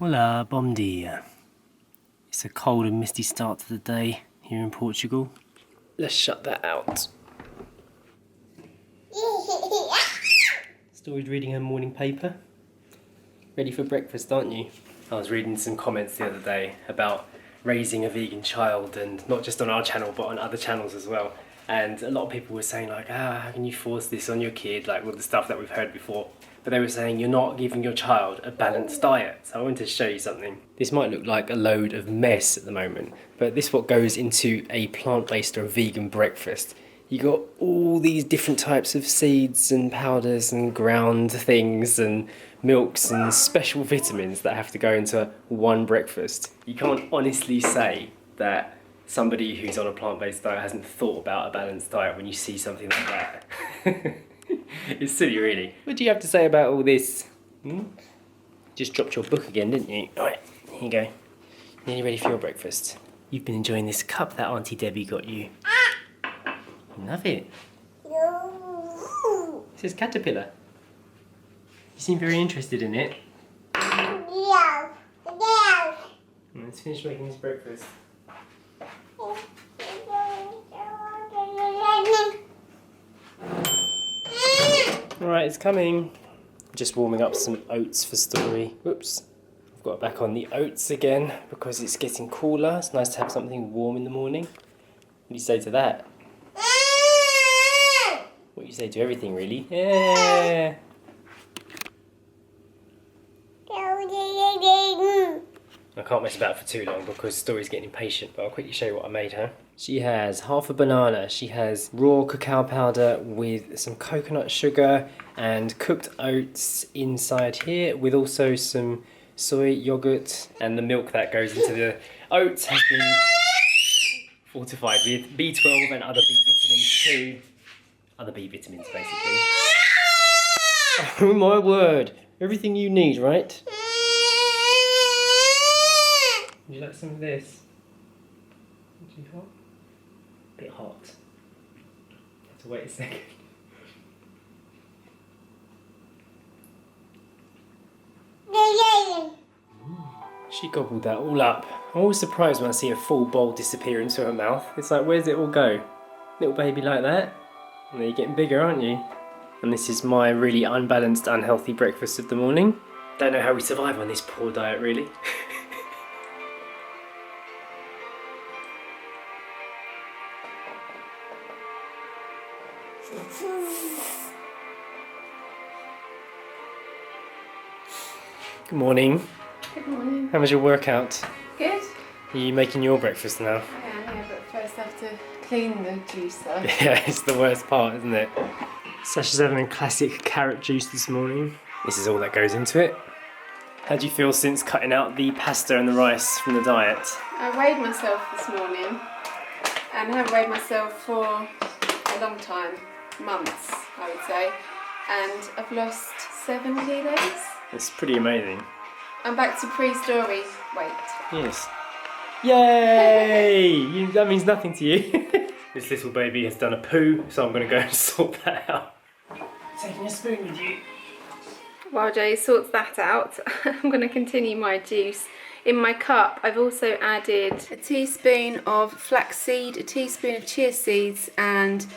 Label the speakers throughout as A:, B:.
A: Hola, bom dia. It's a cold and misty start to the day here in Portugal. Let's shut that out. Story's reading her morning paper. Ready for breakfast, aren't you? I was reading some comments the other day about raising a vegan child, and not just on our channel but on other channels as well. And a lot of people were saying like, how can you force this on your kid, like all the stuff that we've heard before. But they were saying you're not giving your child a balanced diet. So I wanted to show you something. This might look like a load of mess at the moment, but this is what goes into a plant-based or a vegan breakfast. You got all these different types of seeds and powders and ground things and milks and special vitamins that have to go into one breakfast. You can't honestly say that somebody who's on a plant-based diet hasn't thought about a balanced diet when you see something like that. It's silly, really. What do you have to say about all this? Just dropped your book again, didn't you? Alright, here you go. Nearly ready for your breakfast. You've been enjoying this cup that Auntie Debbie got you. Love it. It says caterpillar. You seem very interested in it. Let's finish making this breakfast. Alright, it's coming. Just warming up some oats for Story. Whoops. I've got back on the oats again because it's getting cooler. It's nice to have something warm in the morning. What do you say to that? What do you say to everything, really? Yeah. I can't mess about for too long because Story's getting impatient, but I'll quickly show you what I made her. She has half a banana, she has raw cacao powder with some coconut sugar and cooked oats inside here, with also some soy yogurt, and the milk that goes into the oats has been fortified with B12 and other B vitamins too. Other B vitamins, basically. Oh my word! Everything you need, right? Would you like some of this? Too hot? A bit hot. Have to wait a second. She gobbled that all up. I'm always surprised when I see a full bowl disappear into her mouth. It's like, where's it all go? Little baby like that? And you're getting bigger, aren't you? And this is my really unbalanced, unhealthy breakfast of the morning. Don't know how we survive on this poor diet, really. Good morning.
B: Good morning.
A: How was your workout?
B: Good.
A: Are you making your breakfast now?
B: I am, yeah, but first I have to clean the juicer.
A: Yeah, it's the worst part, isn't it? Sacha's having a classic carrot juice this morning. This is all that goes into it. How do you feel since cutting out the pasta and the rice from the diet?
B: I weighed myself this morning, and I haven't weighed myself for a long time, months I would say, and I've lost 7 kilos.
A: It's pretty amazing.
B: I'm back to pre-Story weight.
A: Yes. Yay! That means nothing to you. This little baby has done a poo, so I'm going to go and sort that out. Taking a spoon with you.
B: While Jay sorts that out, I'm going to continue my juice. In my cup, I've also added a teaspoon of flaxseed, a teaspoon of chia seeds, and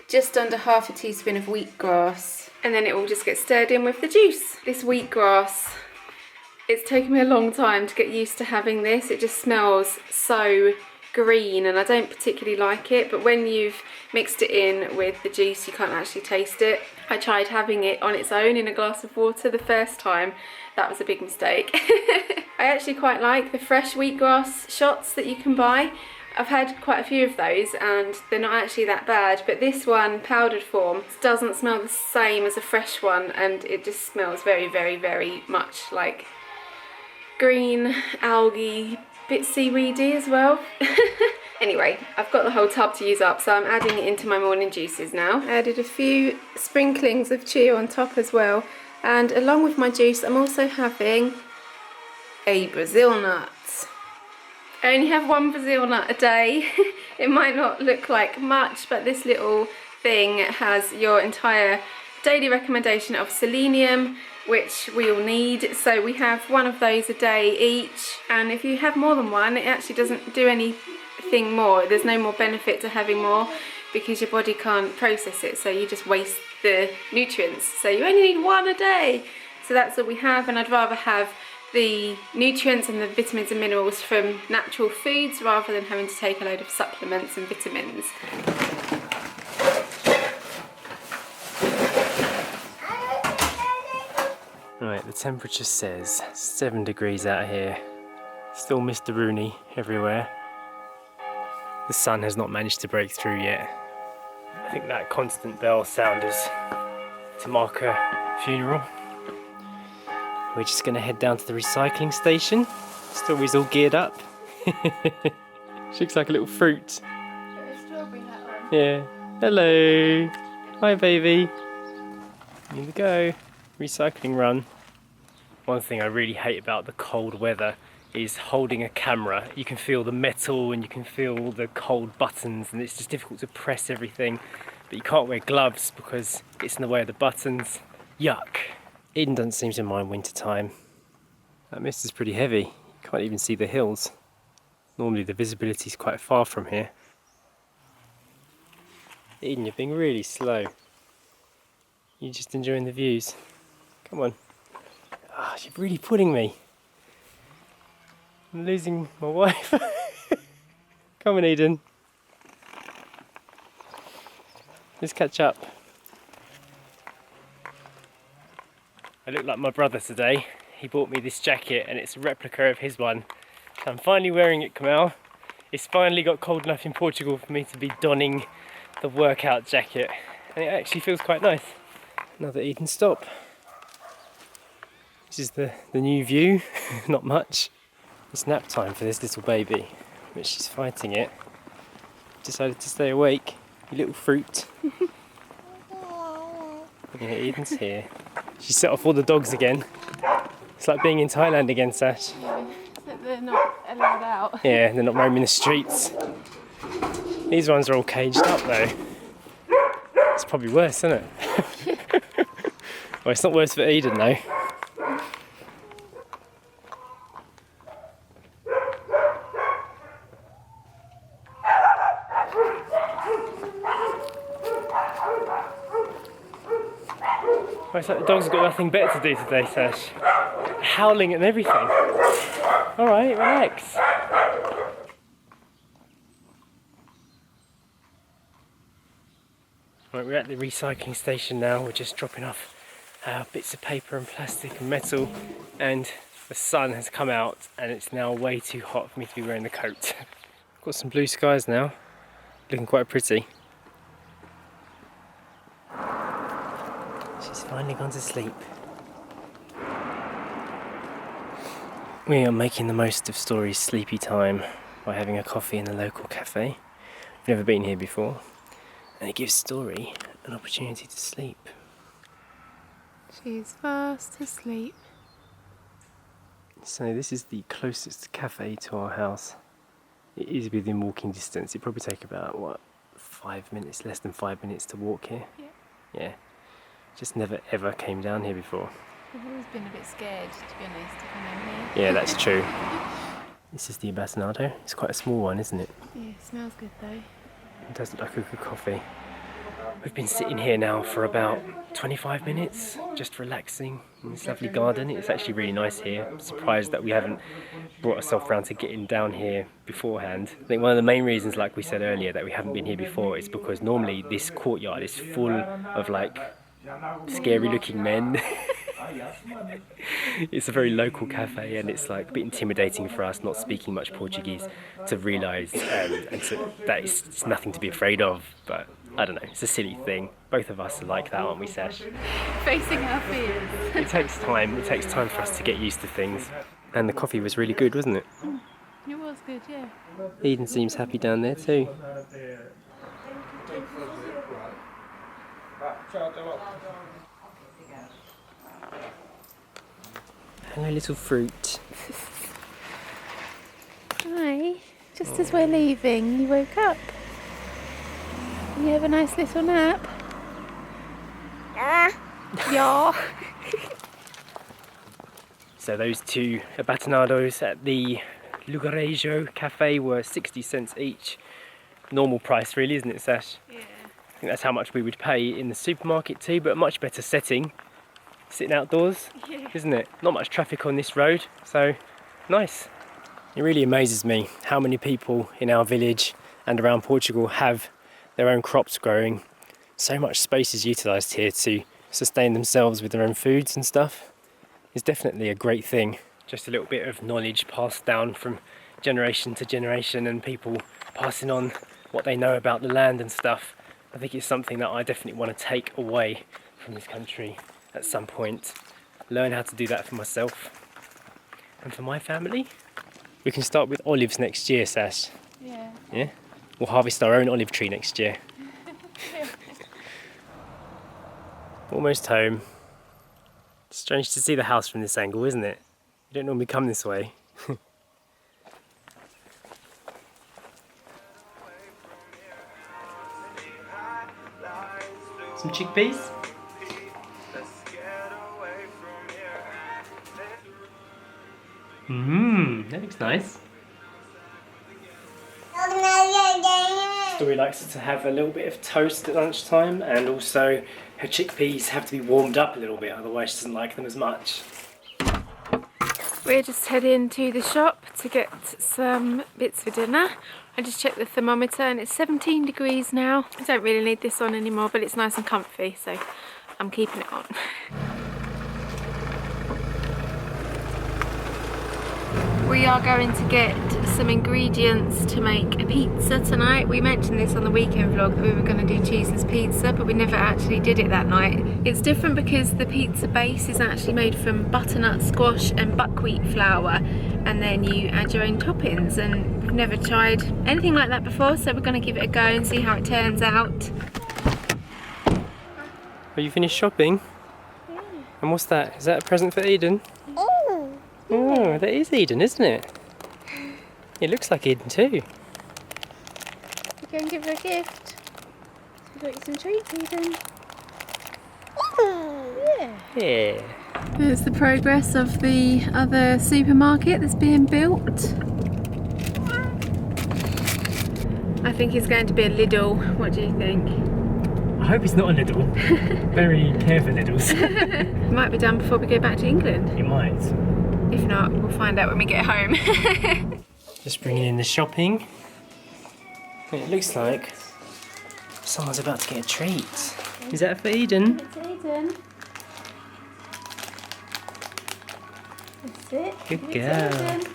B: just under half a teaspoon of wheatgrass. And then it all just gets stirred in with the juice. This wheatgrass, it's taken me a long time to get used to having this. It just smells so green and I don't particularly like it, but when you've mixed it in with the juice you can't actually taste it. I tried having it on its own in a glass of water the first time. That was a big mistake. I actually quite like the fresh wheatgrass shots that you can buy. I've had quite a few of those and they're not actually that bad, but this one, powdered form, doesn't smell the same as a fresh one, and it just smells very, very, very much like green algae, bit seaweedy as well. Anyway, I've got the whole tub to use up, so I'm adding it into my morning juices now. I added a few sprinklings of chia on top as well, and along with my juice I'm also having a Brazil nut. I only have one Brazil nut a day. It might not look like much, but this little thing has your entire daily recommendation of selenium, which we all need. So we have one of those a day each, and if you have more than one, it actually doesn't do anything more. There's no more benefit to having more because your body can't process it, so you just waste the nutrients. So you only need one a day. So that's all we have, and I'd rather have the nutrients and the vitamins and minerals from natural foods rather than having to take a load of supplements and vitamins.
A: Right, the temperature says 7 degrees out here. Still Mr. Rooney everywhere. The sun has not managed to break through yet. I think that constant bell sound is to mark a funeral. We're just going to head down to the recycling station. Story's all geared up. She looks like a little fruit. Yeah. Hello. Hi, baby. Here we go. Recycling run. One thing I really hate about the cold weather is holding a camera. You can feel the metal and you can feel the cold buttons, and it's just difficult to press everything. But you can't wear gloves because it's in the way of the buttons. Yuck. Eden doesn't seem to mind winter time. That mist is pretty heavy. You can't even see the hills. Normally the visibility is quite far from here. Eden, you're being really slow. You're just enjoying the views. Come on. Ah, you're really putting me. I'm losing my wife. Come on, Eden. Let's catch up. I look like my brother today. He bought me this jacket and it's a replica of his one. So I'm finally wearing it, Kamal. It's finally got cold enough in Portugal for me to be donning the workout jacket. And it actually feels quite nice. Another Eden stop. This is the new view. Not much. It's nap time for this little baby, but she's fighting it. Decided to stay awake. You little fruit. Yeah, Eden's here. She set off all the dogs again. It's like being in Thailand again, Sash.
B: Yeah, except they're not allowed out.
A: Yeah, they're not roaming the streets. These ones are all caged up though. It's probably worse, isn't it? Well, it's not worse for Eden though. Well, it's like the dogs have got nothing better to do today, Sash. Howling and everything. Alright, relax. Right, we're at the recycling station now. We're just dropping off bits of paper and plastic and metal, and the sun has come out and it's now way too hot for me to be wearing the coat. I've got some blue skies now, looking quite pretty. She's finally gone to sleep. We are making the most of Story's sleepy time by having a coffee in the local cafe. We've never been here before, and it gives Story an opportunity to sleep.
B: She's fast asleep.
A: So this is the closest cafe to our house. It is within walking distance. It'd probably take about, what, 5 minutes, less than 5 minutes to walk here.
B: Yeah.
A: Yeah. Just never ever came down here before.
B: I've always been a bit scared, to be honest, to come down here.
A: Yeah, that's true. This is the Abasnado. It's quite a small one, isn't it?
B: Yeah, it smells good though.
A: It does look like a good coffee. We've been sitting here now for about 25 minutes, just relaxing in this lovely garden. It's actually really nice here. I'm surprised that we haven't brought ourselves around to getting down here beforehand. I think one of the main reasons, like we said earlier, that we haven't been here before is because normally this courtyard is full of like scary looking men. It's a very local cafe, and it's like a bit intimidating for us, not speaking much Portuguese, to realise that it's nothing to be afraid of. But I don't know, it's a silly thing. Both of us are like that, aren't we, Sash?
B: Facing our fears.
A: It takes time. It takes time for us to get used to things. And the coffee was really good, wasn't it?
B: It was good, yeah.
A: Eden seems happy down there too. Hello, little fruit.
B: Hi. Just as we're leaving, you woke up. You have a nice little nap. Yeah.
A: So those two abatinados at the Lugarejo cafe were 60 cents each. Normal price really, isn't it, Sash?
B: Yeah.
A: I think that's how much we would pay in the supermarket too, but a much better setting. Sitting outdoors,
B: Yeah.
A: isn't it? Not much traffic on this road, so nice. It really amazes me how many people in our village and around Portugal have their own crops growing. So much space is utilised here to sustain themselves with their own foods and stuff. It's definitely a great thing. Just a little bit of knowledge passed down from generation to generation and people passing on what they know about the land and stuff. I think it's something that I definitely want to take away from this country at some point. Learn how to do that for myself and for my family. We can start with olives next year, Sash.
B: Yeah.
A: Yeah? We'll harvest our own olive tree next year. Almost home. Strange to see the house from this angle, isn't it? You don't normally come this way. Some chickpeas? That looks nice. Story likes to have a little bit of toast at lunchtime, and also her chickpeas have to be warmed up a little bit, otherwise she doesn't like them as much.
B: We're just heading to the shop to get some bits for dinner. I just checked the thermometer and it's 17 degrees now. I don't really need this on anymore, but it's nice and comfy, so I'm keeping it on. We are going to get some ingredients to make a pizza tonight. We mentioned this on the weekend vlog that we were going to do cheeseless pizza, but we never actually did it that night. It's different because the pizza base is actually made from butternut squash and buckwheat flour, and then you add your own toppings, and we've never tried anything like that before, so we're going to give it a go and see how it turns out.
A: Are you finished shopping?
B: Yeah.
A: And what's that? Is that a present for Eden? Oh, that is Eden, isn't it? It looks like Eden too.
B: We're going to give her a gift. So we've got you some treats, Eden. Yeah.
A: Yeah.
B: There's the progress of the other supermarket that's being built. I think it's going to be a Lidl. What do you think?
A: I hope it's not a Lidl. Very careful Lidls.
B: It might be done before we go back to England.
A: It might.
B: If not, we'll find out when we get home.
A: Just bringing in the shopping. It looks like someone's about to get a treat. Is that for Eden?
B: It's Eden. That's it.
A: Good
B: Give it to
A: girl.
B: Eden.
A: You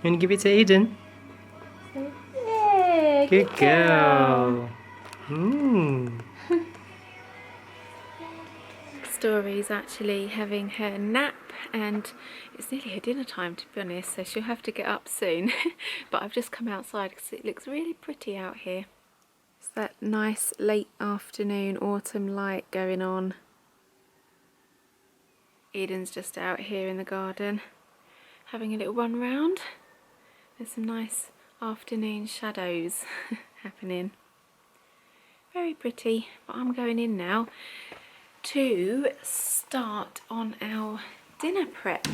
A: want to give it to Eden?
B: Yeah,
A: Good girl.
B: Story's actually having her nap, and it's nearly her dinner time, to be honest, so she'll have to get up soon. But I've just come outside because it looks really pretty out here. It's that nice late afternoon autumn light going on. Eden's just out here in the garden having a little run round. There's some nice afternoon shadows happening. Very pretty, but I'm going in now to start on our dinner prep.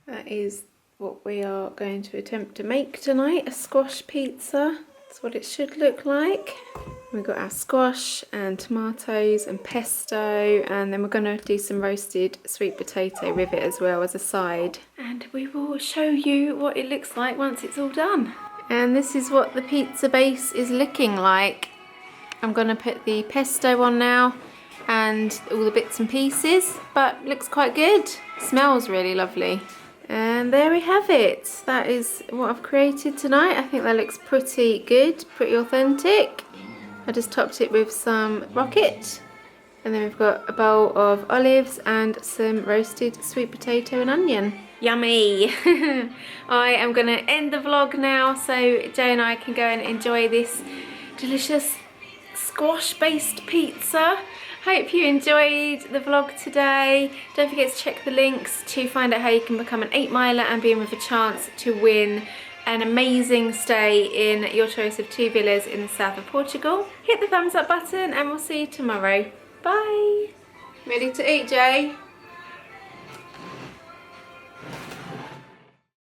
B: That is what we are going to attempt to make tonight, a squash pizza. That's what it should look like. We've got our squash and tomatoes and pesto, and then we're going to do some roasted sweet potato with it as well as a side. And we will show you what it looks like once it's all done. And this is what the pizza base is looking like. I'm going to put the pesto on now and all the bits and pieces, but looks quite good. Smells really lovely. And there we have it. That is what I've created tonight. I think that looks pretty good, pretty authentic. I just topped it with some rocket, and then we've got a bowl of olives and some roasted sweet potato and onion. Yummy! I am going to end the vlog now so Jay and I can go and enjoy this delicious squash-based pizza. Hope you enjoyed the vlog today. Don't forget to check the links to find out how you can become an 8-miler and be in with a chance to win an amazing stay in your choice of 2 villas in the south of Portugal. Hit the thumbs up button and we'll see you tomorrow. Bye! Ready to eat, Jay?